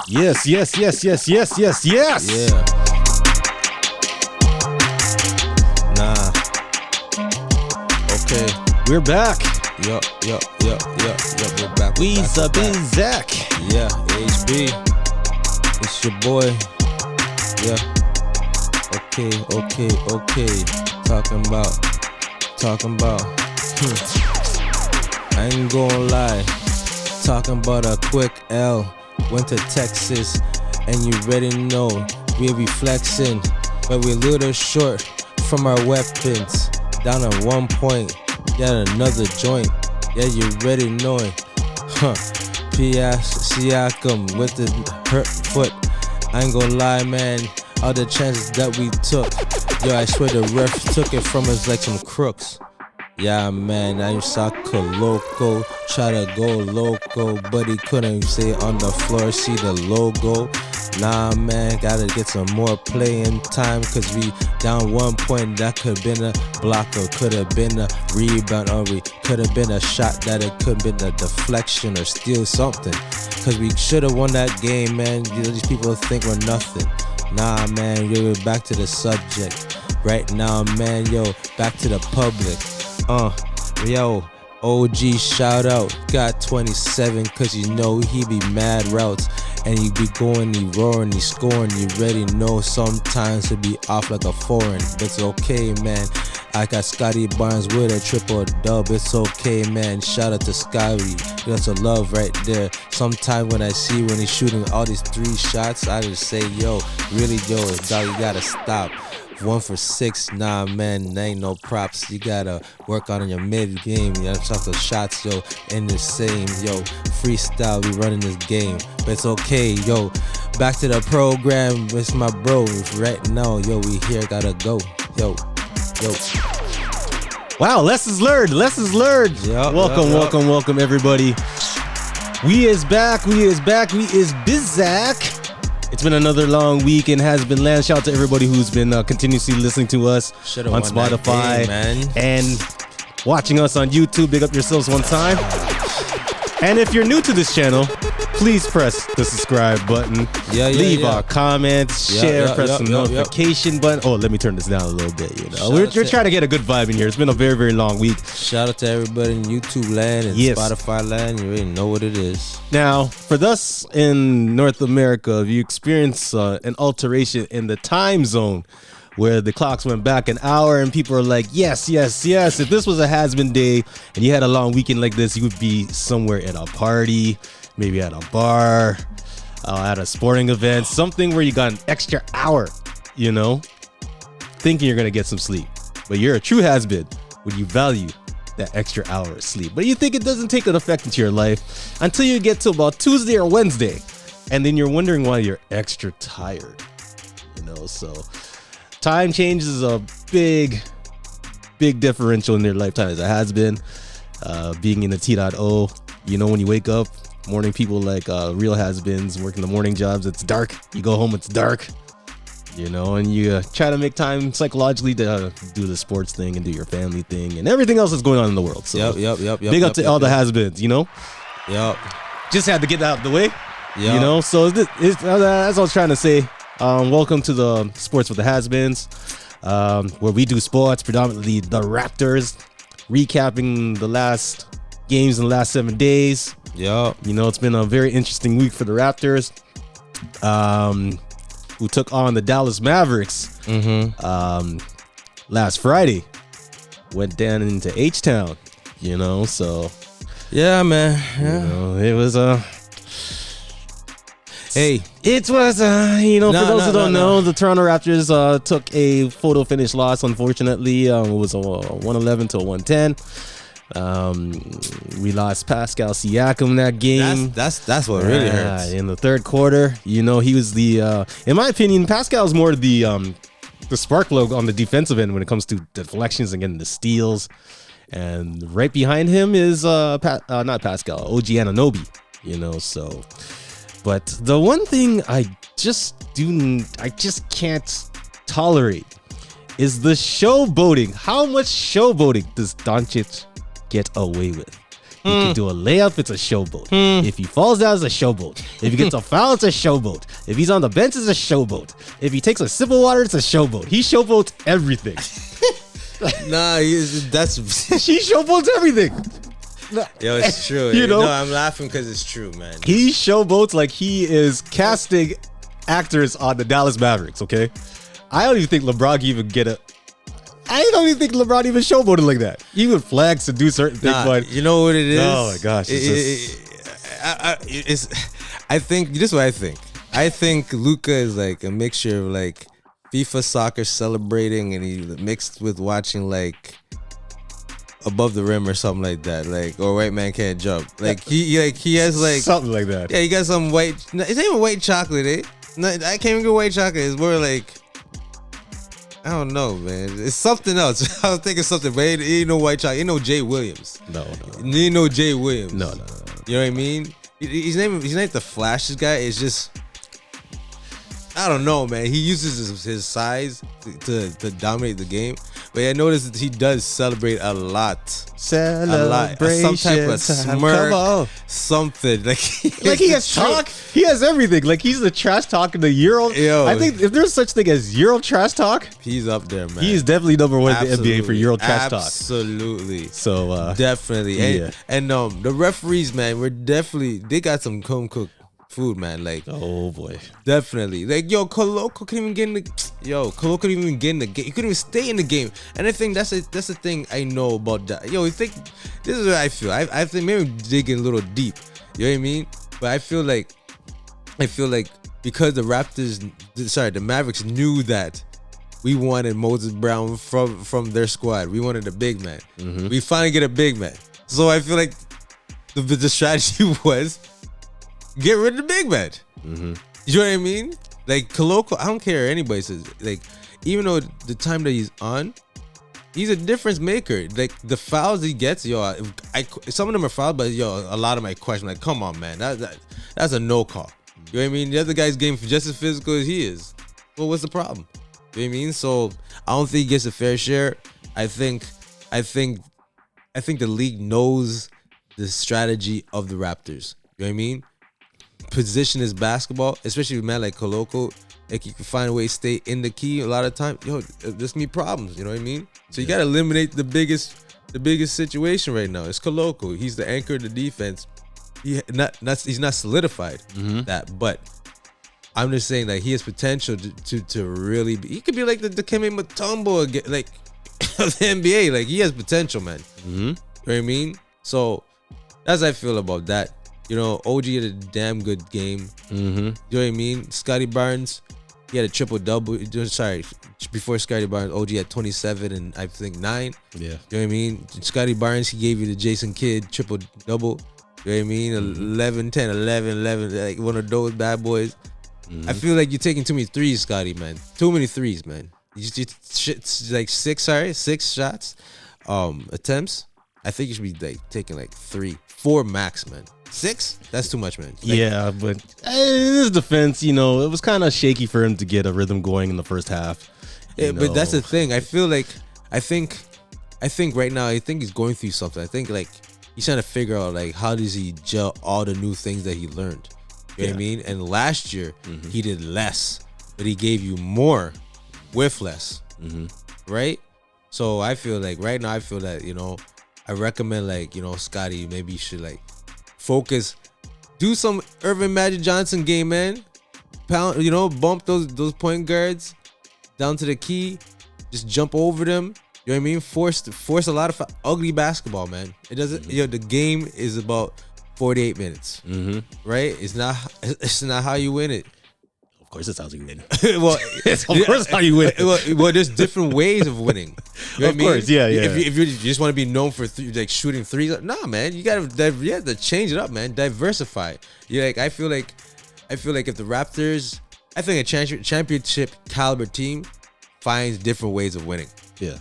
Yes. Yeah. Nah. Okay. We're back. Yup. We're back. We's up in Zach. Yeah, HB. It's your boy. Yeah. Okay. Talking about. I ain't gonna lie. Talking about a quick L. Went to Texas, and you already know we be flexing, but we a little short from our weapons. Down at 1 point, got another joint. Yeah, you already know it. Siakam with the hurt foot. I ain't gonna lie, man. All the chances that we took, yo, I swear the ref took it from us like some crooks. Yeah, man, I saw Loco try to go loco, but he couldn't stay on the floor, see the logo. Nah, man, gotta get some more playing time, cause we down 1 point. That could've been a blocker, could've been a rebound, or we could've been a shot that it could've been a deflection or steal something. Cause we should've won that game, man. These people think we're nothing. Nah, man, we're back to the subject. Right now, man, yo, back to the public. Yo, OG shout out, got 27, cause you know he be mad routes. And he be going, he roaring, he scoring, you already know sometimes he be off like a foreign. But it's okay, man. I got Scotty Barnes with a triple dub. It's okay, man. Shout out to Scotty. That's a love right there. Sometimes when I see when he's shooting all these 3 shots, I just say, yo, really, dog, you gotta stop. 1 for 6, nah, man, ain't no props. You gotta work on your mid game. You gotta shot the shots, yo, in the same, yo, freestyle. We running this game, but it's okay, yo. Back to the program, it's my bro. Right now, yo, we here, gotta go, yo. Wow, lessons learned. Welcome, everybody. We is back. We is Bizak. It's been another long week and has been land. Shout out to everybody who's been continuously listening to us on Spotify and watching us on YouTube. Big up yourselves one time. And if you're new to this channel, please press the subscribe button. Leave our comments, share, press the notification button. Oh, let me turn this down a little bit. You know, we're trying to get a good vibe in here. It's been a very, very long week. Shout out to everybody in YouTube land and Spotify land. You already know what it is. Now, for us in North America, if you experience an alteration in the time zone where the clocks went back an hour and people are like, yes. If this was a has-been day and you had a long weekend like this, you would be somewhere at a party, maybe at a bar, at a sporting event, something where you got an extra hour, you know, thinking you're going to get some sleep. But you're a true has-been when you value that extra hour of sleep. But you think it doesn't take an effect into your life until you get to about Tuesday or Wednesday. And then you're wondering why you're extra tired, you know, so time change is a big differential in their lifetime as it has been. Being in the T.O, you know, when you wake up, morning people like real has-beens working the morning jobs, it's dark. You go home, it's dark, you know, and you try to make time psychologically to do the sports thing and do your family thing and everything else that's going on in the world. So big up to all the has-beens, you know. Just had to get that out of the way, you know. So that's what I was trying to say. Welcome to the Sports with the Has-Beens, where we do sports, predominantly the Raptors, recapping the last games in the last 7 days. You know, it's been a very interesting week for the Raptors, who took on the Dallas Mavericks last Friday. Went down into H-Town, you know, so. Yeah, man. Yeah. You know, it was it was, you know, for those who don't know, the Toronto Raptors took a photo finish loss, unfortunately. It was a 111 to a 110. We lost Pascal Siakam in that game. That's what really hurts. In the third quarter, you know, he was the, in my opinion, Pascal's more the spark plug on the defensive end when it comes to deflections and getting the steals. And right behind him is, not Pascal, OG Anunoby, you know, so. But the one thing I just can't tolerate is the showboating. How much showboating does Doncic get away with? He can do a layup, it's a showboat. If he falls down, it's a showboat. If he gets a foul, it's a showboat. If he's on the bench, it's a showboat. If he takes a sip of water, it's a showboat. He showboats everything. Nah, that's He showboats everything. yo, it's true. You know? No, I'm laughing because it's true, man. He showboats like he is casting actors on the Dallas Mavericks, okay? I don't even think LeBron can even get a... I don't even think LeBron even showboated like that. He would flex and do certain things, but... You know what it is? Oh, my gosh. I think, this is what I think. I think Luka is like a mixture of like FIFA soccer celebrating and he mixed with watching like Above the Rim or something like that, like, or White Man Can't Jump. Like he has like something like that. Yeah, he got some white. It's not even white chocolate, eh? No, I can't even get white chocolate. It's more like, I don't know, man. It's something else. I was thinking something, but it ain't no white chocolate. Ain't no Jay Williams. No. Ain't no Jay Williams. No. You know what I mean? He's not the flashiest guy. It's just, I don't know, man. He uses his size to dominate the game. But I noticed that he does celebrate a lot. Celebration. Some type of smirk. Something. Like he has talk. He has everything. Like he's the trash talk in the Euro. Yo. I think if there's such thing as Euro trash talk, he's up there, man. He's definitely number one in the NBA for Euro trash talk. Absolutely. So definitely. And the referees, man, they got some home cooked food, man. Like, oh boy, definitely. Like, Koloko couldn't even get in the Koloko couldn't even get in the game. He couldn't even stay in the game. And I think that's the thing I know about that. You think this is what I feel. I think maybe I'm digging a little deep. You know what I mean? But I feel like because the Mavericks knew that we wanted Moses Brown from their squad. We wanted a big man. Mm-hmm. We finally get a big man. So I feel like the strategy was get rid of the big man. Mm-hmm. You know what I mean? Like Koloko, I don't care what anybody says. Like, even though the time that he's on, he's a difference maker. Like the fouls he gets, some of them are fouls, but a lot of my question, like, come on, man, that's a no call. You know what I mean? The other guy's game just as physical as he is. Well, what's the problem? You know what I mean? So I don't think he gets a fair share. I think the league knows the strategy of the Raptors. You know what I mean? Position is basketball, especially with a man like Koloko. Like, you can find a way to stay in the key a lot of time. There's gonna be problems. You know what I mean? So you gotta eliminate the biggest situation right now. It's Koloko. He's the anchor of the defense. He's not solidified that, but I'm just saying that he has potential to really be. He could be like the Dikembe Mutombo again, like of the NBA. Like, he has potential, man. Mm-hmm. You know what I mean? So that's how I feel about that. OG had a damn good game. Mm-hmm. You know what I mean? Scotty Barnes, he had a triple-double. Sorry, before Scotty Barnes, OG had 27 and I think 9. Yeah. You know what I mean? Scotty Barnes, he gave you the Jason Kidd triple-double. You know what I mean? 11, 10, 11, like one of those bad boys. Mm-hmm. I feel like you're taking too many threes, Scotty, man. Too many threes, man. Like 6 shots, attempts. I think you should be like taking like 3, 4 max, man. 6? That's too much, man. Like, yeah, but in his defense, it was kind of shaky for him to get a rhythm going in the first half. But that's the thing. I think right now, I think he's going through something. I think like he's trying to figure out like how does he gel all the new things that he learned. You know what I mean? And last year he did less, but he gave you more with less. Mm-hmm. Right? So I feel like right now, I recommend like, Scotty, maybe you should like focus, do some Irvin Magic Johnson game, man. Pound, bump those point guards down to the key, just jump over them. You know what I mean? Force a lot of ugly basketball, man. It doesn't. The game is about 48 minutes, right? It's not how you win it. Of course, it's how you win. Well, it's of course how you win. Well, there's different ways of winning. You know of course, yeah. If you just want to be known for like shooting threes, nah, man, you have to change it up, man. Diversify. I feel like if the Raptors, I think a championship caliber team finds different ways of winning. Yeah.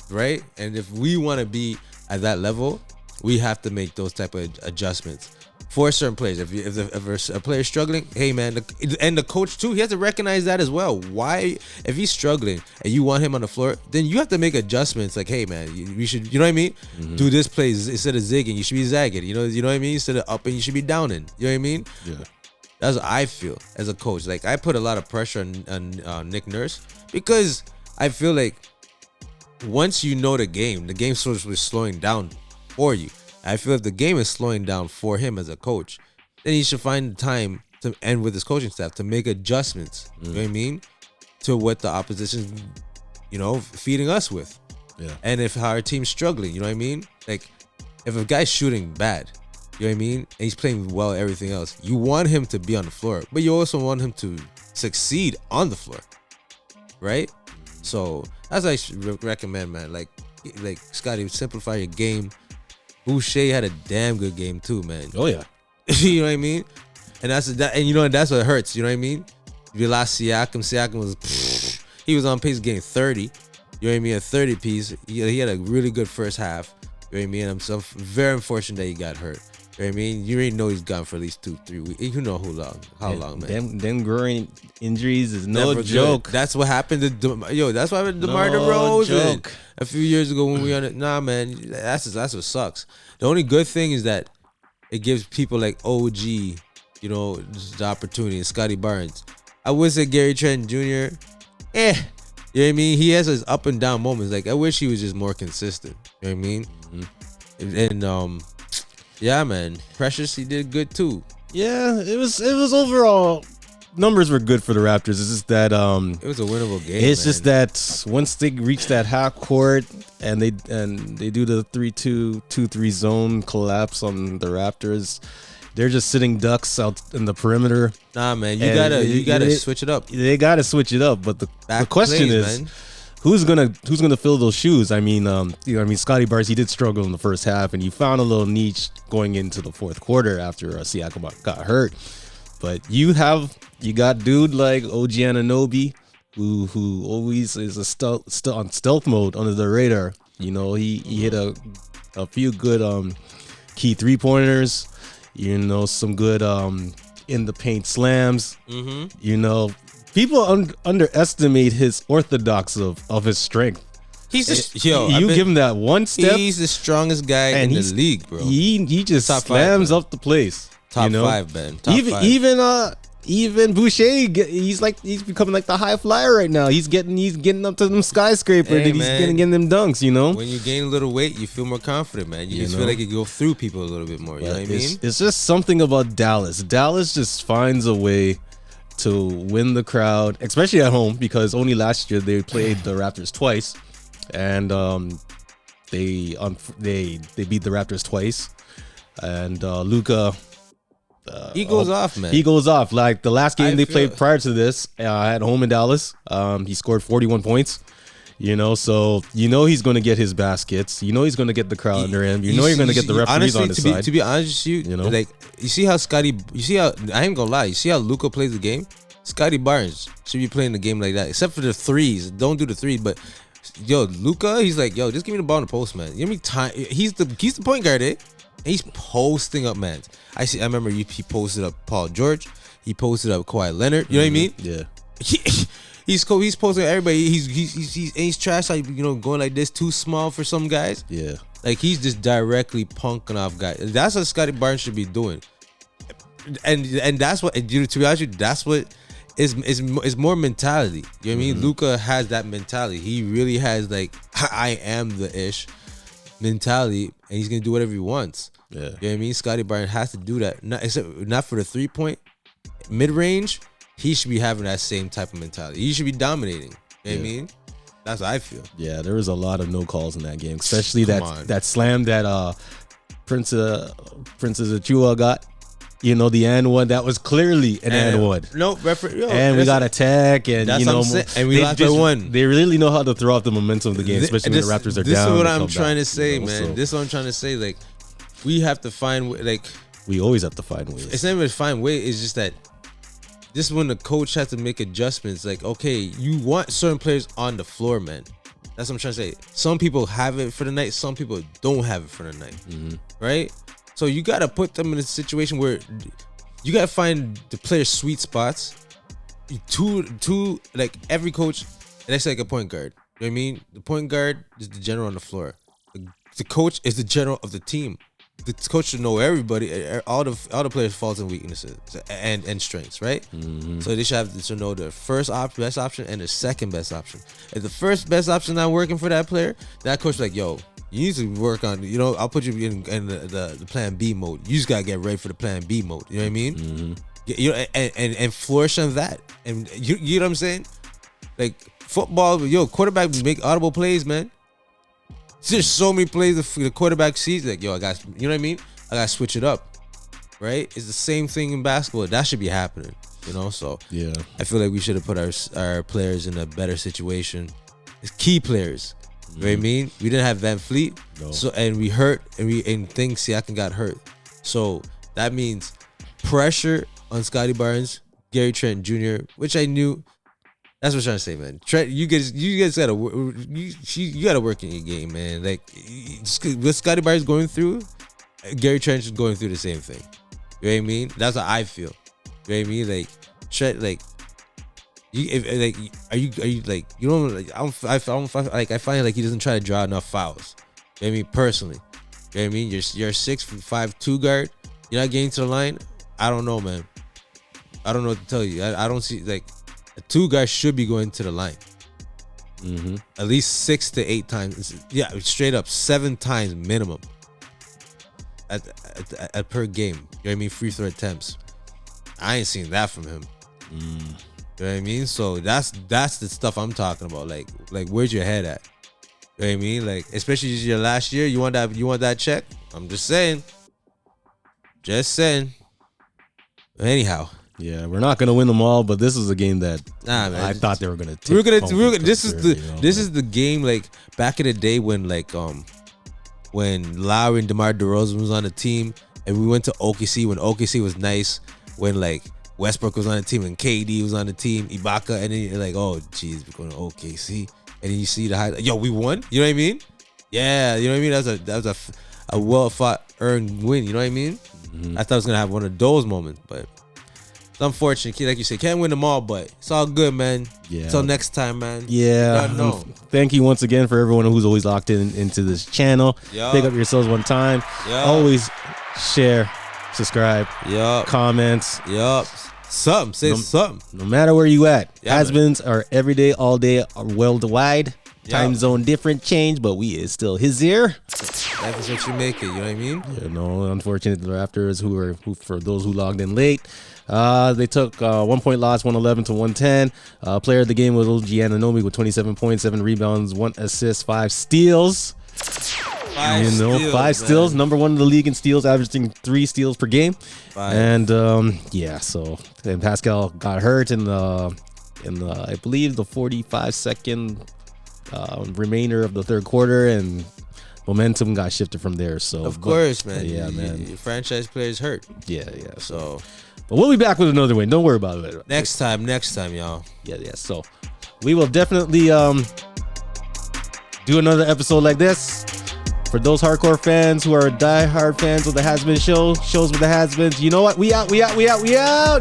Right. And if we want to be at that level, we have to make those type of adjustments for certain players. If a player is struggling, hey man, and the coach too, he has to recognize that as well. Why, if he's struggling and you want him on the floor, then you have to make adjustments. Like, hey man, we should, you know what I mean? Do this play instead of zigging, you should be zagging. You know what I mean? Instead of upping, you should be downing. You know what I mean? Yeah. That's what I feel as a coach. Like, I put a lot of pressure on Nick Nurse because I feel like once you know the game sort of slowing down for you. I feel if the game is slowing down for him as a coach, then he should find the time to end with his coaching staff to make adjustments. You know what I mean? To what the opposition, feeding us with. Yeah. And if our team's struggling, you know what I mean? Like, if a guy's shooting bad, you know what I mean? And he's playing well at everything else, you want him to be on the floor, but you also want him to succeed on the floor. Right? So that's what I should recommend, man. Like Scotty, simplify your game. Boucher had a damn good game too, man. Oh yeah. You know what I mean? And that's what hurts. You know what I mean? If you lost Siakam was he was on pace of getting 30. You know what I mean? A 30 piece. He had a really good first half. You know what I mean? I'm so very unfortunate that he got hurt. You know what I mean? You already know he's gone for at least 2-3 weeks. You know how long, man. Them growing injuries is no Never joke. Good. That's what happened to that's what happened to DeMar No DeRozan joke. a few years ago when we on it. Nah, man, that's what sucks. The only good thing is that it gives people like OG, the opportunity. And Scotty Barnes. I would say Gary Trent Jr. You know what I mean? He has his up and down moments. Like, I wish he was just more consistent. You know what I mean? And yeah, man. Precious, he did good too. Yeah, it was overall numbers were good for the Raptors. It's just that It was a winnable game. it's man. just that once they reach that half court and they do the 3-2-2-3 zone collapse on the Raptors, they're just sitting ducks out in the perimeter. Nah, man, you And gotta switch it up. They gotta switch it up, but the Back question plays, is, man. who's gonna fill those shoes? I mean, Scotty Barnes, he did struggle in the first half, and he found a little niche going into the fourth quarter after Siakam got hurt. But you got dude like OG Anunoby, who always is on stealth mode under the radar. He hit a few good key 3-pointers. Some good in the paint slams. People underestimate his orthodox of his strength. He's just give him that one step. He's the strongest guy in the league, bro. He just Top slams five, up the place. Top 5, man. Top five. Even Boucher, he's becoming like the high flyer right now. He's getting up to them skyscrapers and he's getting them dunks. When you gain a little weight, you feel more confident, man. You just feel like you go through people a little bit more. You know what I mean? It's just something about Dallas. Dallas just finds a way to win the crowd, especially at home, because only last year they played the Raptors twice, and they beat the Raptors twice, and Luka. He goes off, man. He goes off. Like the last game they played it. prior to this at home in Dallas, he scored 41 points. So he's going to get his baskets. He's going to get the crowd under him. You're going to get the referees on his side. To be honest with you, like you see how I ain't gonna lie. You see how Luka plays the game. Scotty Barnes should be playing the game like that, except for the threes. Don't do the threes, but Luka, he's like, just give me the ball in the post, man. Give me time. He's the point guard, eh? And he's posting up, man. I remember he posted up Paul George. He posted up Kawhi Leonard. You know what I mean? Yeah. He's posting everybody. He's trash. Like going like this, too small for some guys. Yeah. Like he's just directly punking off guys. That's what Scotty Barnes should be doing. And that's what, to be honest with you, that's what is more mentality. You know what I mean? Luka has that mentality. He really has like I am the ish mentality, and he's gonna do whatever he wants. Yeah. You know what I mean? Scotty Barnes has to do that. Not for the 3-point mid range. He should be having that same type of mentality. He should be dominating. You know what I mean? That's what I feel. Yeah, there was a lot of no calls in that game, especially that slam that Princess Achua got. The and one that was clearly an and one. No, and we got a tech, and that's what I'm saying. And we lost by one. They really know how to throw off the momentum of the game, especially when the Raptors are down. This is what I'm trying to say, man. This is what I'm trying to say. Like, we have to find we always have to find ways. It's not even find ways. It's just that this is when the coach has to make adjustments. Like, okay, you want certain players on the floor, man. That's what I'm trying to say. Some people have it for the night. Some people don't have it for the night. Right? So you got to put them in a situation where you got to find the player's sweet spots. Two, like every coach, and that's like a point guard. You know what I mean? The point guard is the general on the floor. The coach is the general of the team. The coach should know everybody, all the players' faults and weaknesses and strengths, right? So they should have to know the first best option and the second best option. If the first best option not working for that player, that coach like, yo, you need to work on, I'll put you in the plan B mode. You just gotta get ready for the plan B mode. You know what I mean? And flourish on that. And you know what I'm saying? Like football, quarterback make audible plays, man. There's so many plays the quarterback sees, like, yo, I got, you know what I mean? I got to switch it up, right? It's the same thing in basketball. That should be happening, So yeah, I feel like we should have put our players in a better situation. It's key players, you know what I mean? We didn't have Van Fleet, so and we hurt, and things Siakam got hurt. So that means pressure on Scotty Barnes, Gary Trent Jr., which I knew. That's what I'm trying to say, man. Trent, you guys gotta you gotta work in your game, man. Like what Scotty Barnes going through, Gary Trent is going through the same thing. You know what I mean? That's how I feel. You know what I mean? Like Trent, like are you like you don't like I find like he doesn't try to draw enough fouls. You know what I mean? Personally, you know what I mean? You're a 6'5" guard. You're not getting to the line. I don't know, man. I don't know what to tell you. I don't see like. Two guys should be going to the line. At least 6 to 8 times. Yeah, straight up 7 times minimum at per game. You know what I mean? Free throw attempts. I ain't seen that from him. You know what I mean? So that's the stuff I'm talking about. Like where's your head at? You know what I mean? Like especially your last year, you want that check? I'm just saying. Anyhow. Yeah, we're not gonna win them all, but this is a game that I thought they were gonna take. This is the game like back in the day when when Lowry and DeMar DeRozan was on the team, and we went to OKC when OKC was nice, when like Westbrook was on the team and KD was on the team, Ibaka, and then you're like, oh geez, we're going to OKC, and then you see the highlight, yo, we won. You know what I mean? Yeah, you know what I mean. That was a well fought earned win. You know what I mean? I thought I was gonna have one of those moments, but. It's unfortunate, like you said, can't win them all, but it's all good, man. Yeah. Until next time, man. Yeah. Thank you once again for everyone who's always locked into this channel. Yep. Pick up yourselves one time. Yep. Always share, subscribe, comments. Say something. No matter where you at. Has-beens are every day, all day, worldwide. Time zone different, change, but we is still his ear. That is what you make it, you know what I mean? Yeah, unfortunately, the Raptors, who for those who logged in late, they took 1 point loss, 111 to 110. Player of the game was OG Anunoby with 27 points, 7 rebounds, 1 assist, 5 steals. 5 steals, number 1 in the league in steals, averaging 3 steals per game. 5. And and Pascal got hurt in the I believe the 45-second remainder of the third quarter, and momentum got shifted from there. So of course, man. Yeah, man. Your franchise players hurt. Yeah. So, but we'll be back with another win. Don't worry about it. Next time, y'all. Yeah. So we will definitely do another episode like this. For those hardcore fans who are diehard fans of the Has-Been shows with the Has-Beens, you know what? We out. Yeah. Yeah.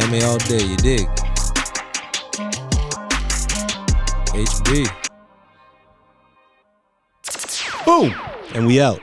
MA all day, you dig? HB. Boom! And we out.